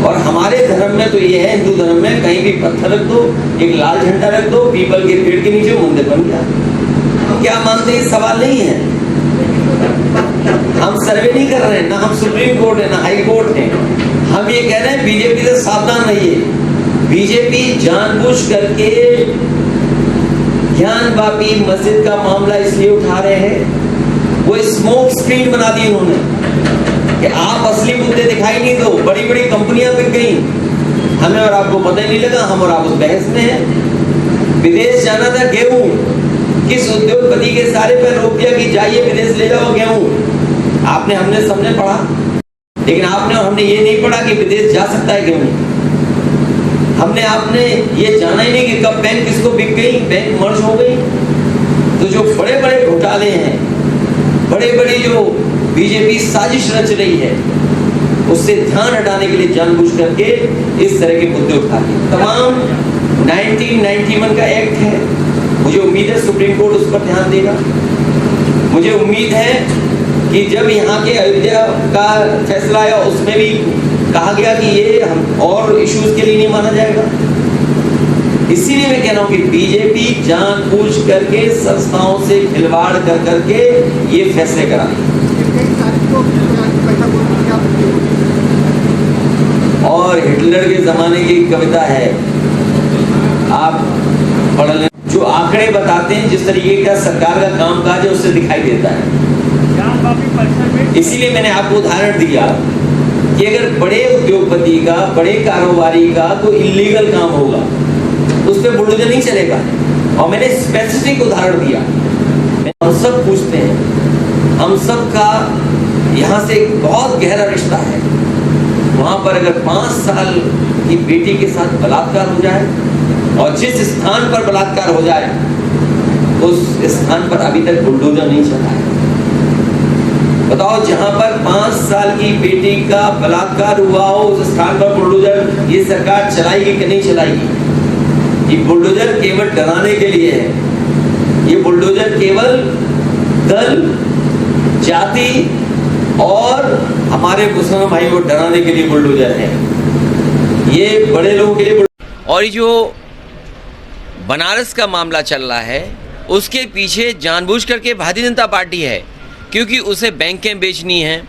और हमारे धर्म में तो ये है, हिंदू धर्म में, कहीं भी पत्थर रख दो, एक लाल झंडा रख दो, पीपल के पेड़ के नीचे मंदिर बन गया। तो क्या मानते हैं, सवाल नहीं है। हम सर्वे नहीं कर रहे हैं, ना हम सुप्रीम कोर्ट है ना हाई कोर्ट है। हम ये कह रहे हैं बीजेपी से सावधान रहिए। बीजेपी जानबूझ करके ज्ञानवापी मस्जिद का मामला इसलिए उठा रहे हैं, वो स्मोक स्क्रीन बना दी उन्होंने कि आप असली मुद्दे दिखाई नहीं दो। बड़ी बड़ी कंपनियां बिक गई, हमें और आपको पता ही नहीं लगा, हम और आप उस बहस में हैं। विदेश जाना था गेहूं, किस उद्योगपति के सारे पे रोक दिया कि जाइए विदेश ले जाओ गेहूं। आपने हमने सबने पढ़ा, लेकिन आपने और हमने ये नहीं पढ़ा कि विदेश जा सकता है गेहूं। हमने आपने ये जाना ही नहीं कि कब बैंक किसको बिक गई, बैंक मर्ज हो गई। तो जो बड़े बड़े घोटाले हैं, बड़े बड़ी जो बीजेपी साजिश रच रही है, उससे ध्यान हटाने के लिए जानबूझ करके इस तरह के मुद्दे उठाते हैं। तमाम 1991 का एक्ट है, मुझे उम्मीद है सुप्रीम कोर्ट उस पर ध्यान देगा। मुझे उम्मीद है कि जब यहाँ के अयोध्या का फैसला आया उसमें भी कहा गया कि ये हम और इश्यूज के लिए नहीं माना जाएगा। इसीलिए मैं कह रहा हूँ कि बीजेपी जानबूझ करके संस्थाओं से खिलवाड़ कर करके ये फैसले करा रही है। और हिटलर के जमाने की कविता है, आप पढ़ लें, जो आंकड़े बताते हैं जिस तरीके का सरकार का कामकाज है उससे दिखाई देता है। इसीलिए मैंने आपको उदाहरण दिया कि अगर बड़े उद्योगपति का, बड़े कारोबारी का कोई इलीगल काम होगा, उस पर बुलडोजर नहीं चलेगा। और मैंने स्पेसिफिक उदाहरण दिया। हम सब पूछते हैं, हम सब का यहाँ से एक बहुत गहरा रिश्ता है। वहां पर अगर 5 साल की बेटी के साथ बलात्कार हो जाए और जिस स्थान पर बलात्कार हो जाए उस स्थान पर अभी तक बुलडोजर नहीं चला है। बताओ, जहां पर 5 साल की बेटी का बलात्कार हुआ हो उस स्थान पर बुलडोजर ये सरकार चलाएगी कि नहीं चलाएगी? ये बुलडोजर केवल डराने के लिए है। ये बुलडोजर केवल दल, जाति और हमारे मुसलमान भाई को डराने के लिए बुलडोजर है। ये बड़े लोगों के लिए। और ये जो बनारस का मामला चल रहा है उसके पीछे जानबूझ करके भारतीय जनता पार्टी है, क्योंकि उसे बैंकें बेचनी हैं।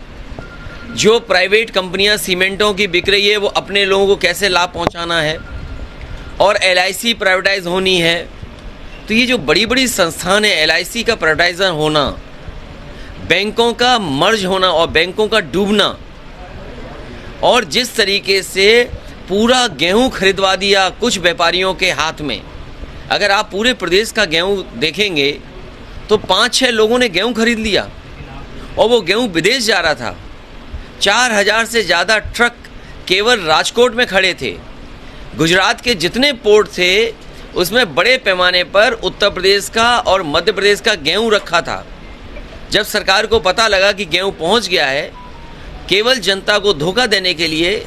जो प्राइवेट कंपनियां सीमेंटों की बिक रही है वो अपने लोगों को कैसे लाभ पहुंचाना है, और LIC प्राइवेटाइज होनी है। तो ये जो बड़ी बड़ी संस्थान है, LIC का प्राइवेटाइजर होना, बैंकों का मर्ज होना और बैंकों का डूबना, और जिस तरीके से पूरा गेहूं खरीदवा दिया कुछ व्यापारियों के हाथ में। अगर आप पूरे प्रदेश का गेहूं देखेंगे तो 5-6 लोगों ने गेहूं खरीद लिया और वो गेहूं विदेश जा रहा था। 4000 से ज़्यादा ट्रक केवल राजकोट में खड़े थे। गुजरात के जितने पोर्ट थे उसमें बड़े पैमाने पर उत्तर प्रदेश का और मध्य प्रदेश का गेहूं रखा था। जब सरकार को पता लगा कि गेहूं पहुंच गया है, केवल जनता को धोखा देने के लिए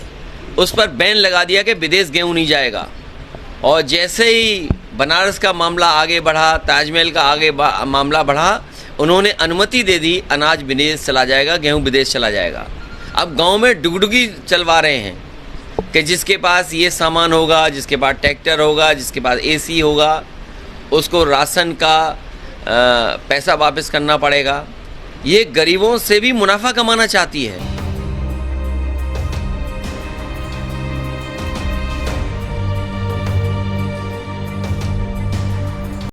उस पर बैन लगा दिया कि विदेश गेहूं नहीं जाएगा। और जैसे ही बनारस का मामला आगे बढ़ा, ताजमहल का आगे मामला बढ़ा, उन्होंने अनुमति दे दी, अनाज विदेश चला जाएगा, गेहूं विदेश चला जाएगा। अब गांव में डुगडुगी चलवा रहे हैं कि जिसके पास ये सामान होगा, जिसके पास ट्रैक्टर होगा, जिसके पास AC होगा, उसको राशन का पैसा वापस करना पड़ेगा। ये गरीबों से भी मुनाफा कमाना चाहती है।